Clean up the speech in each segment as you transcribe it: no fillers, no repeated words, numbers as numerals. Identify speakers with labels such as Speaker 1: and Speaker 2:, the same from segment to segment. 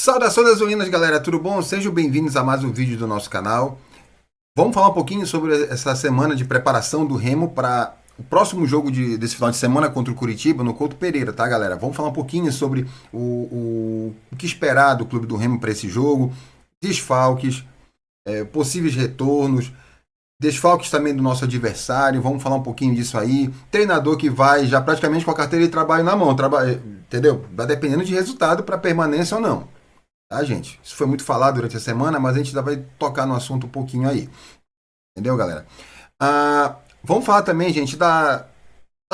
Speaker 1: Saudações azulinas, galera, tudo bom? Sejam bem-vindos a mais um vídeo do nosso canal. Vamos falar um pouquinho sobre essa semana de preparação do Remo para o próximo jogo desse final de semana contra o Curitiba no Couto Pereira, tá, galera? Vamos falar um pouquinho sobre o que esperar do clube do Remo para esse jogo, desfalques, possíveis retornos, desfalques também do nosso adversário, vamos falar um pouquinho disso aí. Treinador que vai já praticamente com a carteira de trabalho na mão, entendeu? Vai dependendo de resultado para permanência ou não. Tá, gente? Isso foi muito falado durante a semana, mas a gente ainda vai tocar no assunto um pouquinho aí. Entendeu, galera? Vamos falar também, gente, da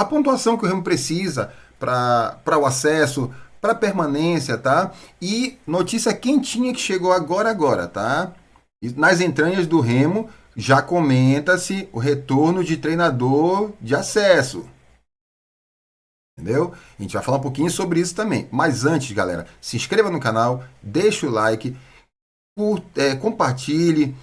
Speaker 1: pontuação que o Remo precisa para o acesso, para permanência, tá? E notícia quentinha que chegou agora, tá? E nas entranhas do Remo já comenta-se o retorno de treinador de acesso. Entendeu? A gente vai falar um pouquinho sobre isso também. Mas antes, galera, se inscreva no canal, deixe o like, compartilhe,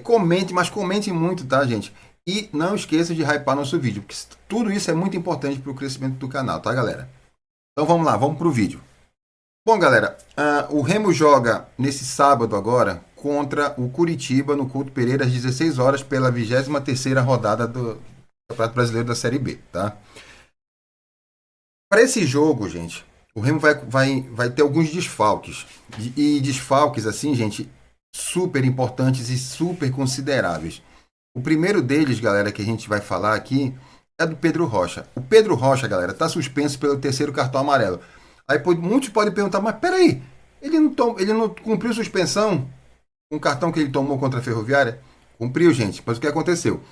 Speaker 1: comente, mas comente muito, tá, gente? E não esqueça de hypar nosso vídeo, porque tudo isso é muito importante para o crescimento do canal, tá, galera? Então vamos lá, vamos pro vídeo. Bom, galera, o Remo joga nesse sábado agora contra o Curitiba no Couto Pereira às 16 horas pela 23ª rodada do Campeonato Brasileiro da Série B, tá? Para esse jogo, gente, o Remo vai ter alguns desfalques. E desfalques, assim, gente, super importantes e super consideráveis. O primeiro deles, galera, que a gente vai falar aqui é do Pedro Rocha. O Pedro Rocha, galera, está suspenso pelo terceiro cartão amarelo. Aí muitos podem perguntar, mas peraí, ele não cumpriu suspensão com o cartão que ele tomou contra a Ferroviária? Cumpriu, gente, mas o que aconteceu?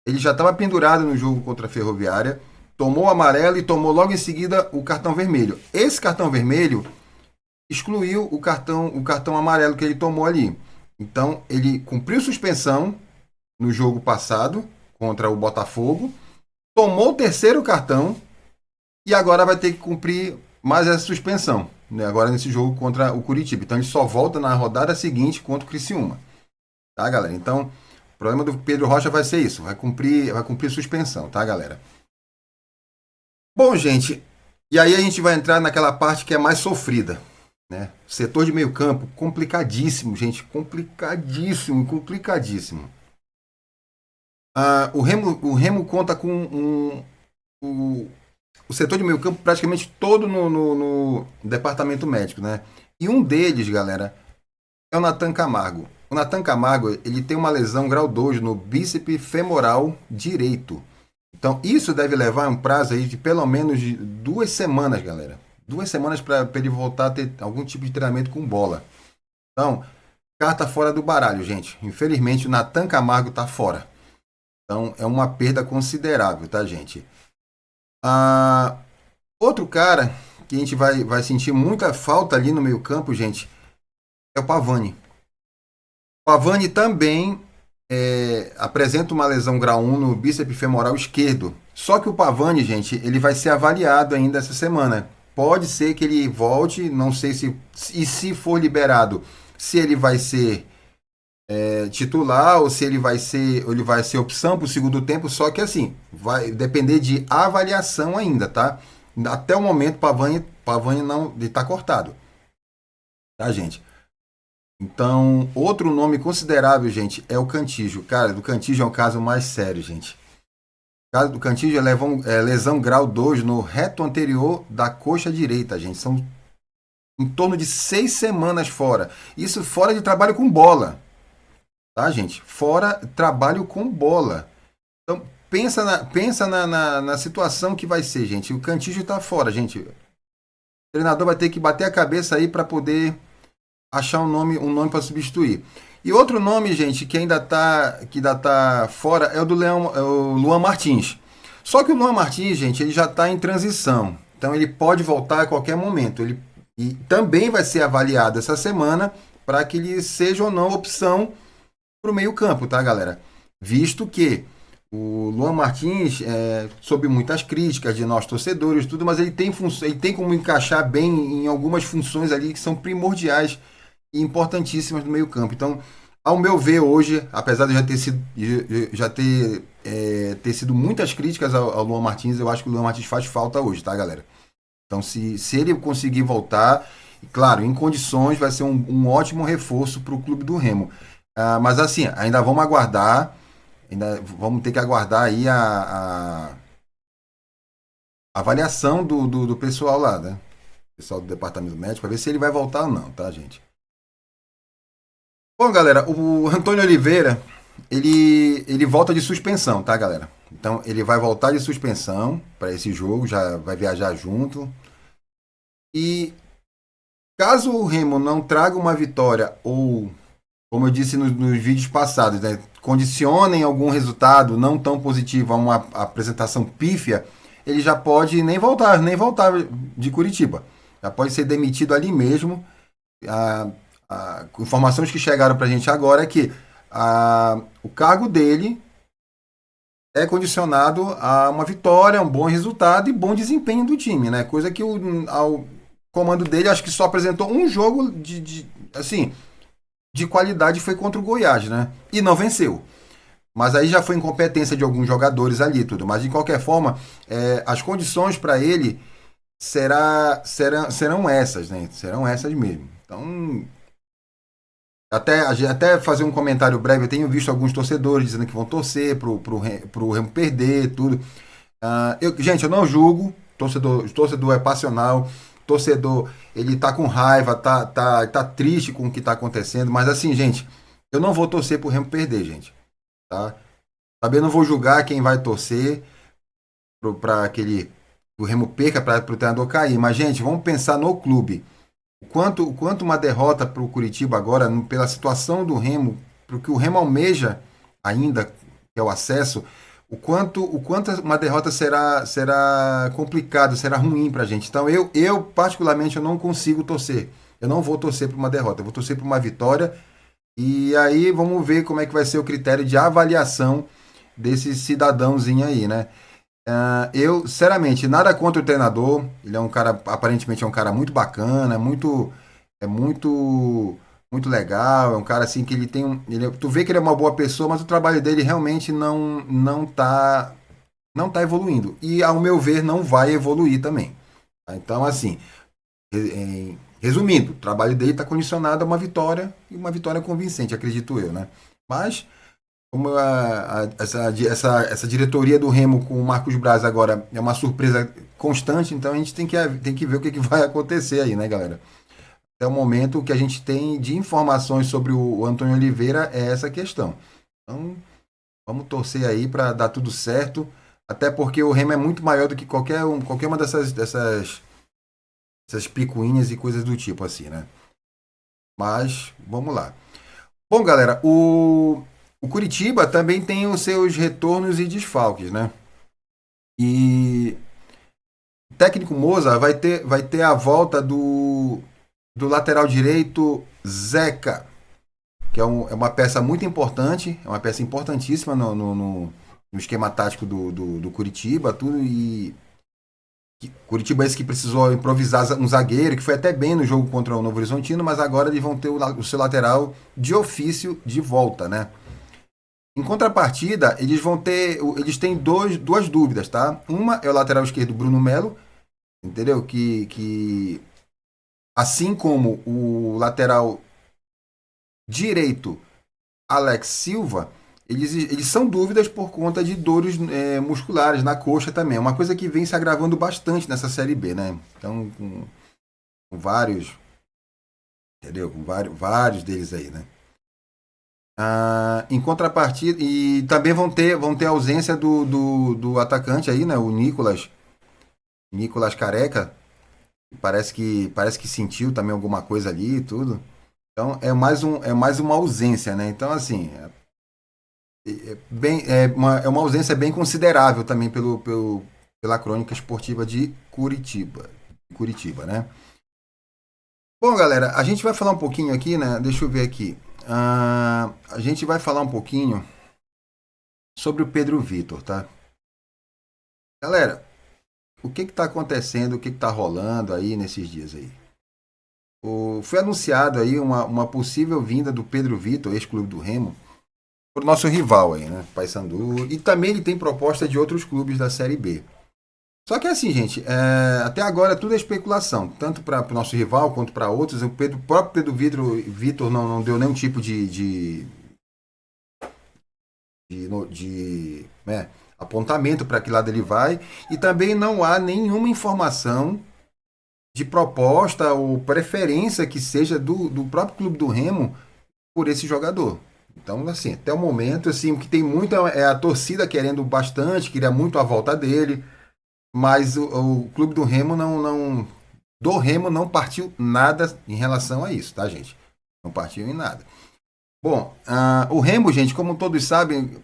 Speaker 1: Ele já estava pendurado no jogo contra a Ferroviária, tomou o amarelo e tomou logo em seguida o cartão vermelho. Esse cartão vermelho excluiu o cartão amarelo que ele tomou ali. Então, ele cumpriu suspensão no jogo passado contra o Botafogo, tomou o terceiro cartão e agora vai ter que cumprir mais essa suspensão, né? Agora nesse jogo contra o Curitiba. Então, ele só volta na rodada seguinte contra o Criciúma. Tá, galera? Então, o problema do Pedro Rocha vai ser isso. Vai cumprir suspensão, tá, galera? Bom, gente, e aí a gente vai entrar naquela parte que é mais sofrida, né? Setor de meio campo, complicadíssimo, gente, complicadíssimo. O Remo conta com o setor de meio campo praticamente todo no departamento médico, né? E um deles, galera, é o Nathan Camargo. O Nathan Camargo, ele tem uma lesão grau 2 no bíceps femoral direito. Então, isso deve levar um prazo aí de pelo menos de 2 semanas, galera. 2 semanas para ele voltar a ter algum tipo de treinamento com bola. Então, carta fora do baralho, gente. Infelizmente, o Nathan Camargo está fora. Então, é uma perda considerável, tá, gente? Outro cara que a gente vai sentir muita falta ali no meio campo, gente, é o Pavani. O Pavani também apresenta uma lesão grau 1 no bíceps femoral esquerdo. Só que o Pavani, gente, ele vai ser avaliado ainda essa semana. Pode ser que ele volte, não sei se for liberado, se ele vai ser titular ou se ele vai ser opção para o segundo tempo. Só que assim, vai depender de avaliação ainda, tá? Até o momento, Pavani não está cortado. Tá, gente? Então, outro nome considerável, gente, é o Cantígio. Cara, do Cantígio é um caso mais sério, gente. O caso do Cantígio é lesão grau 2 no reto anterior da coxa direita, gente. São em torno de 6 semanas fora. Isso fora de trabalho com bola. Tá, gente? Fora trabalho com bola. Então, pensa na situação que vai ser, gente. O Cantígio tá fora, gente. O treinador vai ter que bater a cabeça aí para poder achar um nome para substituir. E outro nome, gente, que ainda tá fora é o do Luan Martins. Só que o Luan Martins, gente, ele já está em transição. Então ele pode voltar a qualquer momento. E também vai ser avaliado essa semana para que ele seja ou não opção para o meio-campo, tá, galera? Visto que o Luan Martins sob muitas críticas de nós torcedores, tudo, mas ele tem como encaixar bem em algumas funções ali que são primordiais e importantíssimas no meio-campo. Então, ao meu ver hoje, apesar de ter sido muitas críticas ao Luan Martins, eu acho que o Luan Martins faz falta hoje, tá, galera? Então, se ele conseguir voltar, E, claro, em condições vai ser um ótimo reforço para o clube do Remo. Mas assim, ainda vamos aguardar, ainda vamos ter que aguardar aí a avaliação do pessoal lá, né? Pessoal do departamento médico, para ver se ele vai voltar ou não, tá, gente? Bom, galera, o Antônio Oliveira, ele volta de suspensão, tá, galera? Então, ele vai voltar de suspensão para esse jogo, já vai viajar junto. E caso o Remo não traga uma vitória ou, como eu disse nos vídeos passados, né, condicionem algum resultado não tão positivo a uma apresentação pífia, ele já pode nem voltar de Curitiba. Já pode ser demitido ali mesmo. Informações que chegaram para a gente agora é que o cargo dele é condicionado a uma vitória, um bom resultado e bom desempenho do time, né? Coisa que ao comando dele acho que só apresentou um jogo assim, de qualidade, foi contra o Goiás, né? E não venceu. Mas aí já foi incompetência de alguns jogadores ali, tudo. Mas de qualquer forma, as condições para ele serão essas, né? Serão essas mesmo. Então, até fazer um comentário breve, eu tenho visto alguns torcedores dizendo que vão torcer pro Remo perder, tudo. Gente, eu não julgo, torcedor é passional, torcedor, ele tá com raiva, tá triste com o que tá acontecendo, mas assim, gente, eu não vou torcer pro Remo perder, gente, tá? Também não vou julgar quem vai torcer para aquele o Remo perca para o treinador cair, mas gente, vamos pensar no clube. O quanto uma derrota para o Curitiba agora, pela situação do Remo, para o que o Remo almeja ainda, que é o acesso, o quanto uma derrota será complicado, será ruim para a gente. Então eu particularmente eu não consigo torcer. Eu não vou torcer para uma derrota, eu vou torcer para uma vitória. E aí vamos ver como é que vai ser o critério de avaliação desse cidadãozinho aí, né? Eu, sinceramente, nada contra o treinador. Ele é um cara, aparentemente é um cara muito bacana, muito legal. É um cara assim que ele tem tu vê que ele é uma boa pessoa, mas o trabalho dele realmente não tá evoluindo. E ao meu ver não vai evoluir também. Tá? Então, assim, resumindo, o trabalho dele está condicionado a uma vitória e uma vitória convincente, acredito eu, né? Mas como essa diretoria do Remo com o Marcos Braz agora é uma surpresa constante, então a gente tem que ver o que vai acontecer aí, né, galera? Até o momento, o que a gente tem de informações sobre o Antônio Oliveira é essa questão. Então, vamos torcer aí para dar tudo certo, até porque o Remo é muito maior do que qualquer uma essas picuinhas e coisas do tipo assim, né? Mas, vamos lá. Bom, galera, o Curitiba também tem os seus retornos e desfalques, né? E o técnico Moza vai ter a volta do lateral direito Zeca, que é uma peça muito importante, é uma peça importantíssima no esquema tático do Curitiba, tudo. E Curitiba é esse que precisou improvisar um zagueiro, que foi até bem no jogo contra o Novo Horizontino, mas agora eles vão ter o seu lateral de ofício de volta, né? Em contrapartida, eles têm duas dúvidas, tá? Uma é o lateral esquerdo Bruno Melo, entendeu? Que assim como o lateral direito Alex Silva, eles são dúvidas por conta de dores musculares na coxa também. É uma coisa que vem se agravando bastante nessa Série B, né? Então, com vários, entendeu? Com vários deles aí, né? Em contrapartida, e também vão ter a ausência do atacante aí, né? O Nicolas Careca, parece que sentiu também alguma coisa ali e tudo. Então é mais uma ausência, né? Então, assim, é uma ausência bem considerável também pela crônica esportiva de Curitiba, né? Bom, galera, a gente vai falar um pouquinho aqui, né? Deixa eu ver aqui. A gente vai falar um pouquinho sobre o Pedro Vitor, tá? Galera, o que está acontecendo, o que está rolando aí nesses dias aí? Foi anunciado aí uma possível vinda do Pedro Vitor, ex-clube do Remo, para o nosso rival aí, né? Paysandu. E também ele tem proposta de outros clubes da Série B. Só que assim, gente, até agora tudo é especulação, tanto para o nosso rival quanto para outros. O próprio Vitor não deu nenhum tipo de apontamento para que lado ele vai, e também não há nenhuma informação de proposta ou preferência que seja do próprio clube do Remo por esse jogador. Então, assim, até o momento, assim, o que tem muito é a torcida querendo bastante, queria muito a volta dele, mas o clube do Remo do Remo não partiu nada em relação a isso, tá, gente? Não partiu em nada. Bom, o Remo, gente, como todos sabem,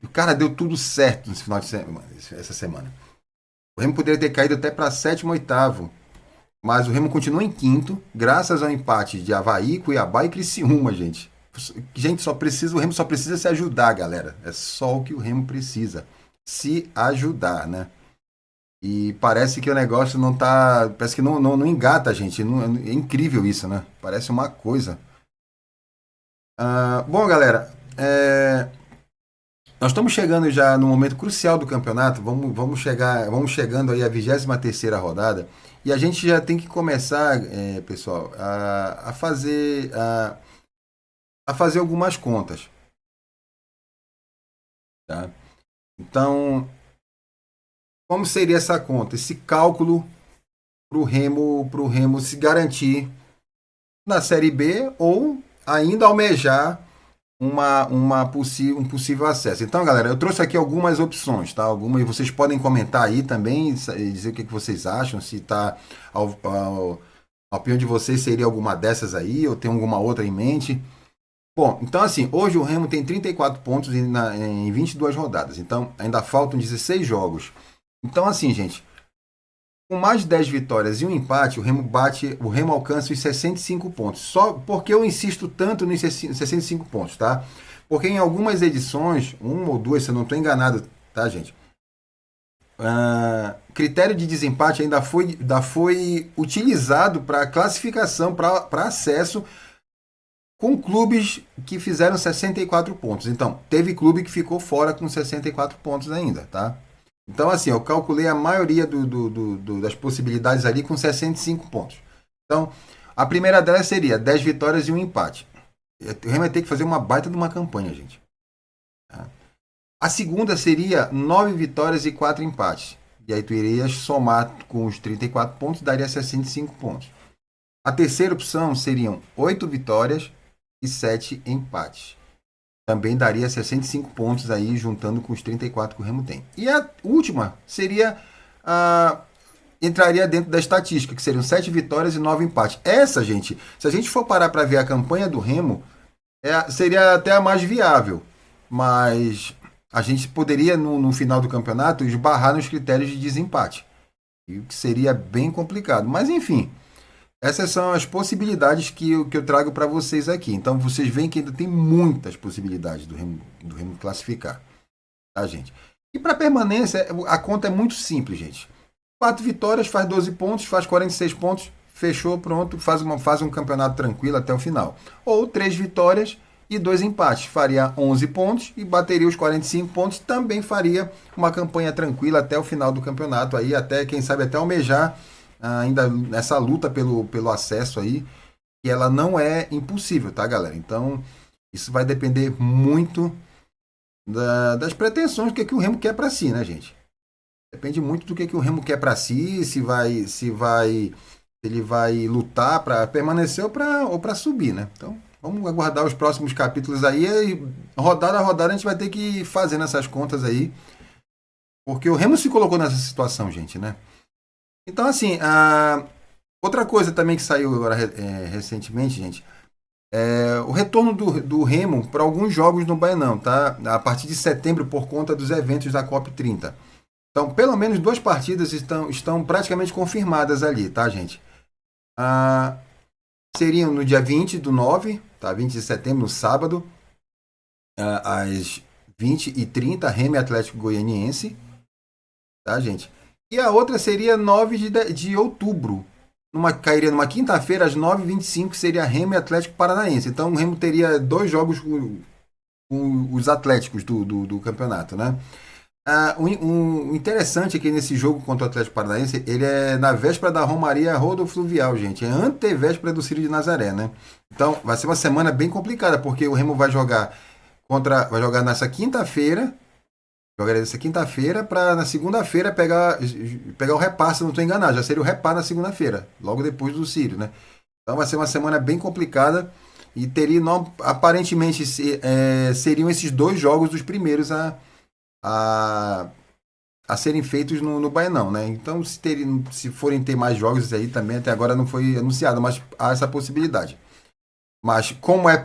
Speaker 1: o cara deu tudo certo nesse final de semana, essa semana. O Remo poderia ter caído até para sétimo, oitavo, mas o Remo continua em quinto, graças ao empate de Avaí, Cuiabá e Criciúma, gente. Gente, o Remo só precisa se ajudar, galera. É só o que o Remo precisa. Se ajudar, né? E parece que o negócio não tá. Parece que não engata, gente. É incrível isso, né? Parece uma coisa. Bom, galera, nós estamos chegando já no momento crucial do campeonato. Vamos chegando aí à 23ª rodada. E a gente já tem que começar, pessoal, a fazer algumas contas, tá? Então, como seria essa conta? Esse cálculo para o Remo se garantir na Série B ou ainda almejar um possível acesso. Então, galera, eu trouxe aqui algumas opções, tá? Algumas, vocês podem comentar aí também e dizer o que vocês acham, se tá a opinião de vocês seria alguma dessas aí, ou tem alguma outra em mente. Bom, então assim, hoje o Remo tem 34 pontos em 22 rodadas, então ainda faltam 16 jogos. Então assim, gente, com mais de 10 vitórias e um empate, o Remo alcança os 65 pontos. Só porque eu insisto tanto nos 65 pontos, tá? Porque em algumas edições, uma ou duas, se eu não estou enganado, tá, gente? Critério de desempate ainda foi utilizado para classificação, para acesso, com clubes que fizeram 64 pontos. Então, teve clube que ficou fora com 64 pontos ainda, tá? Então, assim, eu calculei a maioria das possibilidades ali com 65 pontos. Então, a primeira delas seria 10 vitórias e um empate. O Remo vai ter que fazer uma baita de uma campanha, gente. Tá? A segunda seria 9 vitórias e 4 empates. E aí tu irias somar com os 34 pontos, daria 65 pontos. A terceira opção seriam 8 vitórias e 7 empates. Também daria 65 pontos aí, juntando com os 34 que o Remo tem. E a última seria entraria dentro da estatística, que seriam 7 vitórias e 9 empates. Essa, gente, se a gente for parar para ver a campanha do Remo, seria até a mais viável. Mas a gente poderia, no final do campeonato, esbarrar nos critérios de desempate. O que seria bem complicado. Mas, enfim, essas são as possibilidades que eu trago para vocês aqui. Então, vocês veem que ainda tem muitas possibilidades do Remo classificar. Tá, gente? E para permanência, a conta é muito simples, gente. 4 vitórias, faz 12 pontos, faz 46 pontos, fechou, pronto, faz um campeonato tranquilo até o final. Ou 3 vitórias e 2 empates, faria 11 pontos e bateria os 45 pontos, também faria uma campanha tranquila até o final do campeonato, aí até, quem sabe, até almejar ainda nessa luta pelo acesso aí, que ela não é impossível, tá, galera? Então, isso vai depender muito das pretensões do que o Remo quer para si, né, gente? Depende muito do que o Remo quer para si, se ele vai lutar para permanecer ou para subir, né? Então, vamos aguardar os próximos capítulos aí. E rodada a rodada a gente vai ter que ir fazendo essas contas aí, porque o Remo se colocou nessa situação, gente, né? Então, assim, outra coisa também que saiu agora recentemente, gente, é o retorno do Remo para alguns jogos no Baianão, tá? A partir de setembro, por conta dos eventos da COP30. Então, pelo menos 2 partidas estão praticamente confirmadas ali, tá, gente? Seriam no dia 20/9, tá? 20 de setembro, no sábado, às 20h30, Remo e Atlético Goianiense, tá, gente? E a outra seria 9 de outubro. Cairia numa quinta-feira, às 9h25, seria Remo e Atlético Paranaense. Então o Remo teria 2 jogos com os Atléticos do campeonato, né? O interessante é que nesse jogo contra o Atlético Paranaense, ele é na véspera da Romaria Rodofluvial, gente. É antevéspera do Círio de Nazaré, né? Então, vai ser uma semana bem complicada, porque o Remo vai jogar nessa quinta-feira, jogaria nessa quinta-feira para na segunda-feira pegar o repasse, se não estou enganado, já seria o repar na segunda-feira, logo depois do Círio, né? Então vai ser uma semana bem complicada e teria, não, aparentemente, seriam esses dois jogos os primeiros a, a serem feitos no Baianão, né? Então, se forem ter mais jogos aí também, até agora não foi anunciado, mas há essa possibilidade. Mas como é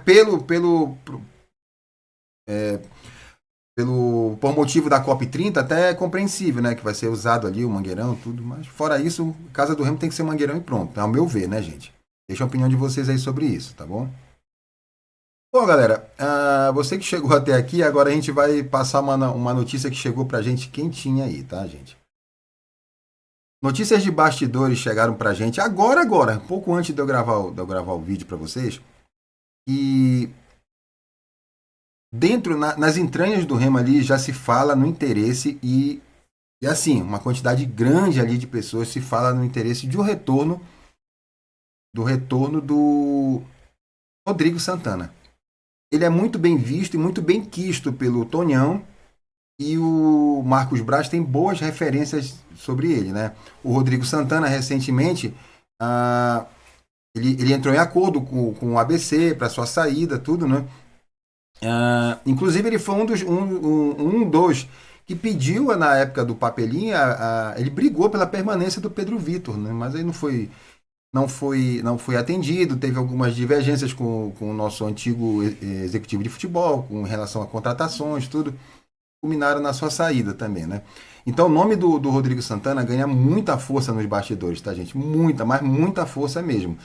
Speaker 1: por motivo da COP30, até é compreensível, né? Que vai ser usado ali o Mangueirão, tudo. Mas fora isso, Casa do Remo tem que ser Mangueirão e pronto, ao meu ver, né, gente? Deixa a opinião de vocês aí sobre isso, tá bom? Bom, galera, você que chegou até aqui, agora a gente vai passar uma notícia que chegou pra gente quentinha aí, tá, gente? Notícias de bastidores chegaram pra gente agora, pouco antes de eu gravar o vídeo pra vocês. E nas entranhas do Remo ali já se fala no interesse e assim, uma quantidade grande ali de pessoas se fala no interesse de um retorno do Rodrigo Santana. Ele é muito bem visto e muito bem quisto pelo Tonhão e o Marcos Braz tem boas referências sobre ele, né? O Rodrigo Santana recentemente ele entrou em acordo com o ABC para sua saída, tudo, né? Inclusive ele foi um dos que pediu na época do papelinho, ele brigou pela permanência do Pedro Vitor, né? Mas aí não foi atendido, teve algumas divergências com o nosso antigo executivo de futebol, com relação a contratações, tudo, culminaram na sua saída também, né? Então o nome do Rodrigo Santana ganha muita força nos bastidores, tá, gente? Muita, mas muita força mesmo.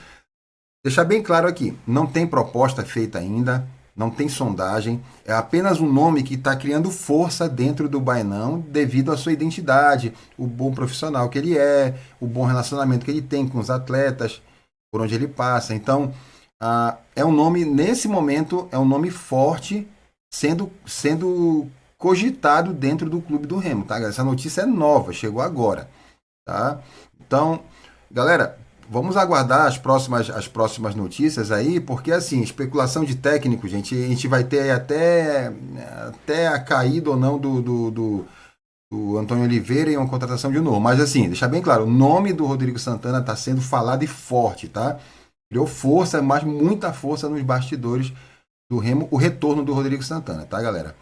Speaker 1: Deixar bem claro aqui, não tem proposta feita ainda, não tem sondagem, é apenas um nome que está criando força dentro do Bainão devido à sua identidade, o bom profissional que ele é, o bom relacionamento que ele tem com os atletas, por onde ele passa. Então, é um nome, nesse momento, é um nome forte sendo cogitado dentro do clube do Remo, tá? Essa notícia é nova, chegou agora, tá? Então, galera, vamos aguardar as próximas notícias aí, porque assim, especulação de técnico, gente, a gente vai ter até a caída ou não do Antônio Oliveira em uma contratação de novo. Mas assim, deixar bem claro, o nome do Rodrigo Santana está sendo falado e forte, tá? Criou força, mas muita força nos bastidores do Remo, o retorno do Rodrigo Santana, tá, galera?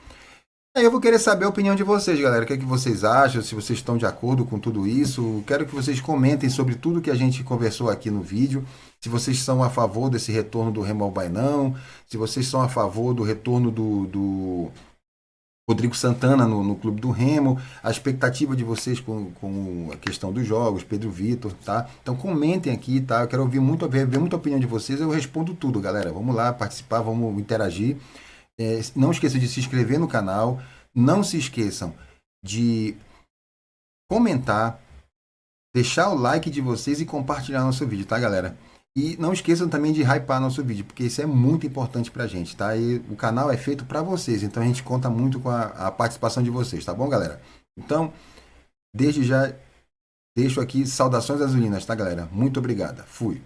Speaker 1: Aí eu vou querer saber a opinião de vocês, galera. O que é que vocês acham? Se vocês estão de acordo com tudo isso. Quero que vocês comentem sobre tudo que a gente conversou aqui no vídeo. Se vocês são a favor desse retorno do Remo ao Bainão. Se vocês são a favor do retorno do Rodrigo Santana no clube do Remo. A expectativa de vocês com a questão dos jogos, Pedro Vitor, tá? Então comentem aqui, tá? Eu quero ver muita opinião de vocês. Eu respondo tudo, galera. Vamos lá participar, vamos interagir. Não esqueçam de se inscrever no canal. Não se esqueçam de comentar, deixar o like de vocês e compartilhar nosso vídeo, tá, galera? E não esqueçam também de hypar nosso vídeo, porque isso é muito importante pra gente, tá? E o canal é feito pra vocês, então a gente conta muito com a participação de vocês, tá bom, galera? Então, desde já, deixo aqui saudações azulinas, tá, galera? Muito obrigada. Fui.